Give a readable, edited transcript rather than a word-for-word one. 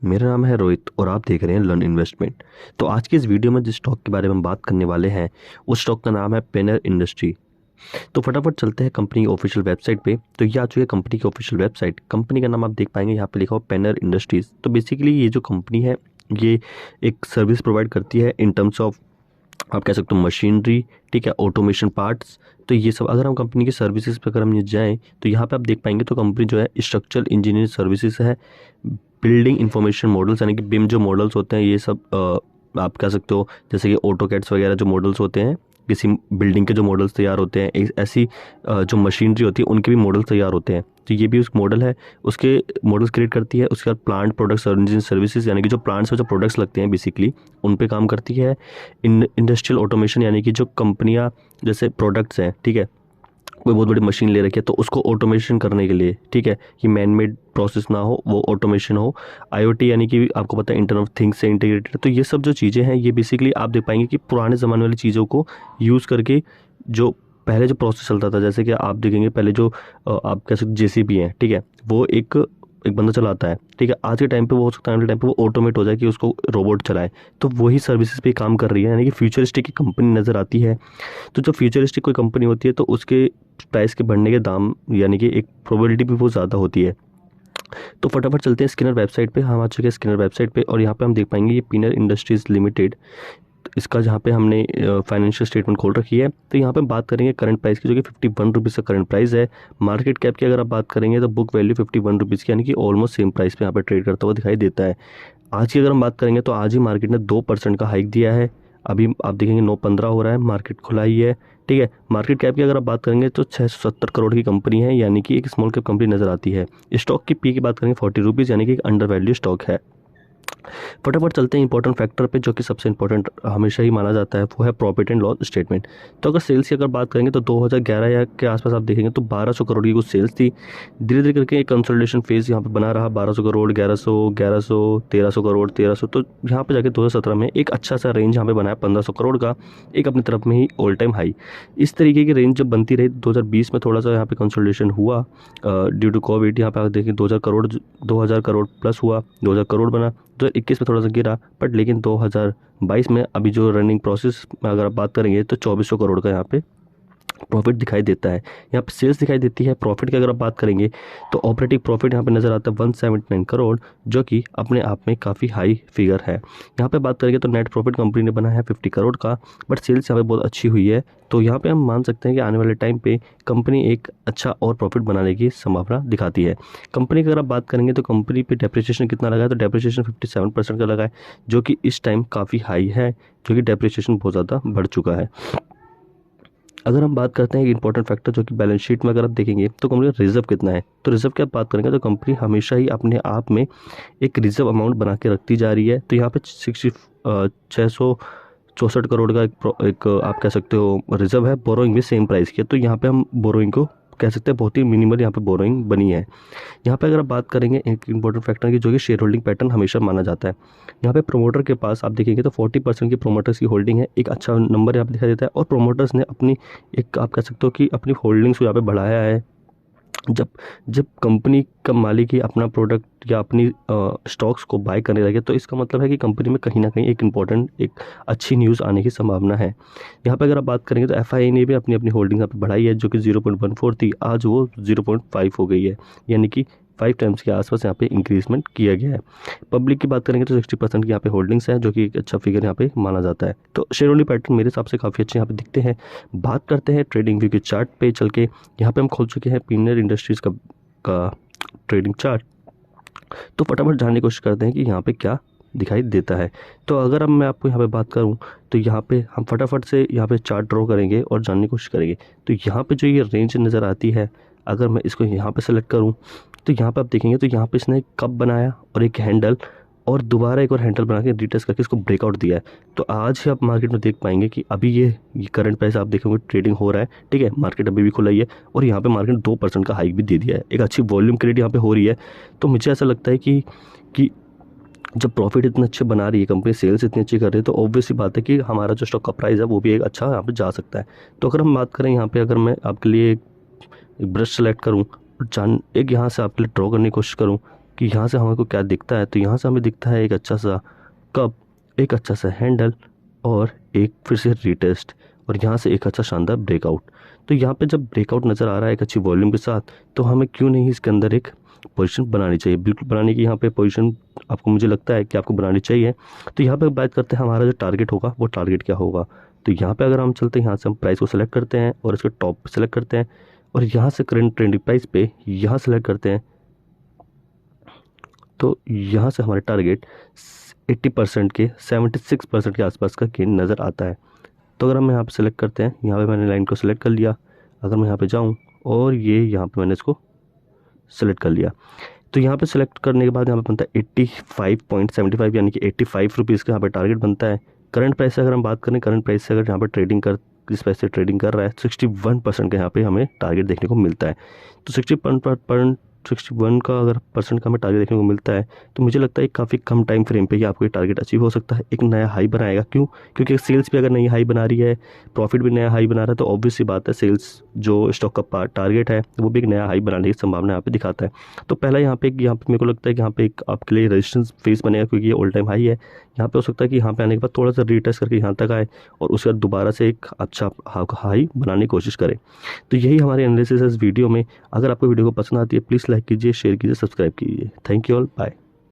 मेरा नाम है रोहित और आप देख रहे हैं लर्न इन्वेस्टमेंट। तो आज की इस वीडियो में जिस स्टॉक के बारे में हम बात करने वाले हैं उस स्टॉक का नाम है पेनर इंडस्ट्री। तो फटाफट चलते हैं कंपनी की ऑफिशियल वेबसाइट पे। तो ये आ चुकी है कंपनी की ऑफिशियल वेबसाइट। कंपनी का नाम आप देख पाएंगे यहाँ पे लिखा हुआ पेनर इंडस्ट्रीज़। तो बेसिकली ये जो कंपनी है ये एक सर्विस प्रोवाइड करती है इन टर्म्स ऑफ, आप कह सकते हो मशीनरी, ठीक है, ऑटोमेशन पार्ट्स। तो ये सब अगर हम कंपनी की सर्विसेज पर अगर हम ये जाएँ तो यहाँ पे आप देख पाएंगे तो कंपनी जो है स्ट्रक्चरल इंजीनियरिंग सर्विसेज है, बिल्डिंग इंफॉर्मेशन मॉडल्स यानी कि बिम जो मॉडल्स होते हैं ये सब आप कह सकते हो जैसे कि ऑटोकैड्स वगैरह जो मॉडल्स होते हैं, किसी बिल्डिंग के जो मॉडल्स तैयार होते हैं, ऐसी जो मशीनरी होती है उनके भी मॉडल्स तैयार होते हैं। तो ये भी उस मॉडल है, उसके मॉडल्स क्रिएट करती है। उसके बाद प्लांट प्रोडक्ट्स और इंजीनियरिंग सर्विसेज यानी कि जो प्लांट्स में जो प्रोडक्ट्स लगते हैं बेसिकली उन पे काम करती है। इंडस्ट्रियल ऑटोमेशन यानी कि जो कंपनियां जैसे प्रोडक्ट्स हैं, ठीक है, कोई बहुत बड़ी मशीन ले रखी है तो उसको ऑटोमेशन करने के लिए, ठीक है, कि मैन मेड प्रोसेस ना हो, वो ऑटोमेशन हो। आईओटी यानी कि आपको पता है इंटरनेट ऑफ थिंग्स से इंटीग्रेटेड। तो ये सब जो चीज़ें हैं ये बेसिकली आप देख पाएंगे कि पुराने ज़माने वाली चीज़ों को यूज़ करके जो पहले जो प्रोसेस चलता था, जैसे कि आप देखेंगे पहले जो आप कह सकते जेसीबी हैं, ठीक है, वो एक एक बंदा चलाता है, ठीक है। आज के टाइम पे वो हो सकता है, आने वाले टाइम पे वो ऑटोमेट हो जाए कि उसको रोबोट चलाए। तो वही सर्विसेज पे काम कर रही है, यानी कि फ्यूचरिस्टिक की कंपनी नज़र आती है। तो जब फ्यूचरिस्टिक कोई कंपनी होती है तो उसके प्राइस के बढ़ने के दाम यानी कि एक प्रोबेबिलिटी भी बहुत ज़्यादा होती है। तो फटाफट चलते हैं स्किनर वेबसाइट पे। हम आ चुके हैं स्किनर वेबसाइट पे और यहाँ पे हम देख पाएंगे ये पिनर इंडस्ट्रीज़ लिमिटेड, इसका जहाँ पे हमने फाइनेंशियल स्टेटमेंट खोल रखी है। तो यहाँ पे बात करेंगे करंट प्राइस की, जो कि 51 रुपीज़ का करंट प्राइस है। मार्केट कैप की अगर आप बात करेंगे तो बुक वैल्यू 51 रुपीज़ की, यानी कि ऑलमोस्ट सेम प्राइस पे यहाँ पे ट्रेड करता हुआ दिखाई देता है। आज की अगर हम बात करेंगे तो आज ही मार्केट ने 2% का हाइक दिया है। अभी आप देखेंगे 9:15 हो रहा है, मार्केट खुला ही है, ठीक है। मार्केट कैप की अगर आप बात करेंगे तो 670 करोड़ की कंपनी है, यानी कि एक स्मॉल कैप कंपनी नज़र आती है। स्टॉक की पी की बात करेंगे 40 रुपीज़, यानी कि एक अंडर वैल्यू स्टॉक है। फटाफट चलते हैं इंपॉर्टेंट फैक्टर पे, जो कि सबसे इंपॉर्टेंट हमेशा ही माना जाता है, वो है प्रॉफिट एंड लॉस स्टेटमेंट। तो अगर सेल्स की अगर बात करेंगे तो 2011 या के आसपास आप देखेंगे तो 1200 करोड़ की कुछ सेल्स थी। धीरे धीरे करके एक कंसोलिडेशन फेज यहाँ पे बना रहा, 1200 करोड़, 1100, 1100, 1300 करोड़, 1300। तो यहाँ पे जाके 2017 में एक अच्छा सा रेंज यहाँ पे बनाया 1500 करोड़ का, एक अपनी तरफ में ही ऑल टाइम हाई। इस तरीके की रेंज जब बनती रही 2020 में थोड़ा सा यहाँ पे कंसोलिडेशन हुआ ड्यू टू कोविड। यहाँ पे आप देखिए 2000 करोड़ प्लस हुआ, 2000 करोड़ बना। 2021 में थोड़ा सा गिरा, बट लेकिन 2022 में अभी जो रनिंग प्रोसेस में अगर आप बात करेंगे तो 2400 करोड़ का यहाँ पे प्रॉफिट दिखाई देता है। यहाँ पे सेल्स दिखाई देती है। प्रॉफिट की अगर आप बात करेंगे तो ऑपरेटिंग प्रॉफिट यहाँ पे नज़र आता है 179 करोड़, जो कि अपने आप में काफ़ी हाई फिगर है। यहाँ पे बात करेंगे तो नेट प्रॉफिट कंपनी ने बनाया है 50 करोड़ का, बट सेल्स यहाँ पे बहुत अच्छी हुई है। तो यहाँ पे हम मान सकते हैं कि आने वाले टाइम पे कंपनी एक अच्छा और प्रॉफिट बनाने की संभावना दिखाती है। कंपनी की अगर आप बात करेंगे तो कंपनी पे डेप्रिसिएशन कितना लगा है, तो डेप्रिसिएशन 57% का लगा है, जो कि इस टाइम काफ़ी हाई है, जो कि डेप्रिसिएशन बहुत ज़्यादा बढ़ चुका है। अगर हम बात करते हैं एक इंपॉर्टेंट फैक्टर, जो कि बैलेंस शीट में अगर आप देखेंगे तो कंपनी का रिजर्व कितना है। तो रिजर्व की आप बात करेंगे तो कंपनी हमेशा ही अपने आप में एक रिजर्व अमाउंट बना के रखती जा रही है। तो यहाँ पे 664 करोड़ का एक आप कह सकते हो रिजर्व है। बोरोइंग भी सेम प्राइस की है, तो यहाँ पे हम बोरोइंग को कह सकते हैं बहुत ही मिनिमल यहाँ पे बोरोइंग बनी है। यहाँ पे अगर आप बात करेंगे एक इंपॉर्टेंट फैक्टर की, जो कि शेयर होल्डिंग पैटर्न हमेशा माना जाता है। यहाँ पे प्रोमोटर के पास आप देखेंगे तो 40% की प्रोमोटर्स की होल्डिंग है, एक अच्छा नंबर यहाँ पे दिखाई देता है। और प्रोमोटर्स ने अपनी एक आप कह सकते हो कि अपनी होल्डिंग्स को यहाँ पे बढ़ाया है। जब जब कंपनी का मालिक ही अपना प्रोडक्ट या अपनी स्टॉक्स को बाय करने लगे तो इसका मतलब है कि कंपनी में कहीं ना कहीं एक इम्पॉर्टेंट एक अच्छी न्यूज़ आने की संभावना है। यहाँ पे अगर आप बात करेंगे तो एफआईआई ने भी अपनी अपनी होल्डिंग यहाँ पे बढ़ाई है, जो कि 0.14 थी, आज वो 0.5 हो गई है, यानी कि 5 टाइम्स के आसपास यहाँ पे इंक्रीजमेंट किया गया है। पब्लिक की बात करेंगे तो 60% की यहाँ पे होल्डिंग्स है, जो कि एक अच्छा फिगर यहाँ पे माना जाता है। तो शेयर होल्डिंग पैटर्न मेरे हिसाब से काफ़ी अच्छे यहाँ पे दिखते हैं। बात करते हैं ट्रेडिंग व्यू के चार्ट पे चल के। यहाँ पे हम खोल चुके हैं पिनर इंडस्ट्रीज़ का ट्रेडिंग चार्ट। तो फटाफट जानने की कोशिश करते हैं कि यहाँ पे क्या दिखाई देता है। तो अगर अब मैं आपको यहाँ पे बात करूँ तो यहाँ पे हम फटाफट से यहाँ पे चार्ट ड्रॉ करेंगे और जानने की कोशिश करेंगे। तो यहाँ पे जो ये रेंज नज़र आती है, अगर मैं इसको यहाँ पे सेलेक्ट करूँ तो यहाँ पे आप देखेंगे तो यहाँ पे इसने एक कप बनाया और एक हैंडल, और दोबारा एक और हैंडल बना के रिटेस्ट करके इसको ब्रेकआउट दिया है। तो आज ही आप मार्केट में देख पाएंगे कि अभी ये करंट प्राइस आप देखेंगे ट्रेडिंग हो रहा है, ठीक है, मार्केट अभी भी खुला ही है, और यहाँ पे मार्केट 2% का हाइक भी दे दिया है, एक अच्छी वॉल्यूम क्रिएट यहाँ पे हो रही है। तो मुझे ऐसा लगता है कि जब प्रॉफिट इतने अच्छे बना रही है कंपनी, सेल्स इतनी अच्छी कर रही है, तो ऑब्वियस सी बात है कि हमारा जो स्टॉक का प्राइस है वो भी एक अच्छा यहाँ पे जा सकता है। तो अगर हम बात करें यहाँ पे, अगर मैं आपके लिए एक ब्रश सेलेक्ट करूँ और एक यहाँ से आपके लिए ड्रॉ करने की कोशिश करूँ कि यहाँ से हमको क्या दिखता है। तो यहाँ से हमें दिखता है एक अच्छा सा कप, एक अच्छा सा हैंडल और एक फिर से रीटेस्ट, और यहाँ से एक अच्छा शानदार ब्रेकआउट। तो यहाँ पे जब ब्रेकआउट नज़र आ रहा है एक अच्छी वॉल्यूम के साथ, तो हमें क्यों नहीं इसके अंदर एक पोजीशन बनानी चाहिए, बिल्कुल बनाने की यहाँ पे पोजीशन आपको, मुझे लगता है कि आपको बनानी चाहिए। तो यहाँ पे बात करते हैं हमारा जो टारगेट होगा वो टारगेट क्या होगा। तो यहाँ पे अगर हम चलते हैं, यहाँ से हम प्राइस को सेलेक्ट करते हैं और इसके टॉप पे सेलेक्ट करते हैं, और यहाँ से करंट ट्रेंडिंग प्राइस पे यहाँ सेलेक्ट करते हैं। तो यहाँ से हमारे टारगेट 80% के 76% के आसपास का गेन नज़र आता है। तो अगर हम यहाँ पे सेलेक्ट करते हैं, यहाँ पे मैंने लाइन को सेलेक्ट कर लिया, अगर मैं यहाँ पे जाऊँ और ये यहाँ पे मैंने इसको सेलेक्ट कर लिया, तो यहाँ पे सेलेक्ट करने के बाद यहाँ पे बनता है 85.75, यानी कि 85 रुपीज़ का यहाँ पे टारगेट बनता है। करंट प्राइस से अगर हम बात करें, करंट प्राइस से अगर यहाँ पे ट्रेडिंग कर किस प्राइस से ट्रेडिंग कर रहा है, 61% का यहाँ पे हमें टारगेट देखने को मिलता है। तो 61 का अगर परसेंट का हमें टारगेट देखने को मिलता है, तो मुझे लगता है काफ़ी कम टाइम फ्रेम पे ही आपको ये टारगेट अचीव हो सकता है। एक नया हाई बनाएगा, क्यों? क्योंकि सेल्स भी अगर नई हाई बना रही है, प्रॉफिट भी नया हाई बना रहा है, तो ऑब्वियस सी बात है सेल्स जो स्टॉक का टारगेट है वो भी एक नया हाई बनाने की संभावना यहाँ पे दिखाता है। तो पहला यहाँ पे मेरे को लगता है कि यहाँ पे एक आपके लिए रेजिस्टेंस फेस बनेगा, क्योंकि ये ऑल टाइम हाई है। यहाँ पे हो सकता है कि यहाँ पे आने के बाद थोड़ा सा रीटेस्ट करके यहाँ तक आए और उसके बाद दोबारा से एक अच्छा हाई बनाने की कोशिश करें। तो यही हमारी एनालिसिस है इस वीडियो में। अगर आपको वीडियो को पसंद आती है, प्लीज़ लाइक कीजिए, शेयर कीजिए, सब्सक्राइब कीजिए। Thank you all, bye.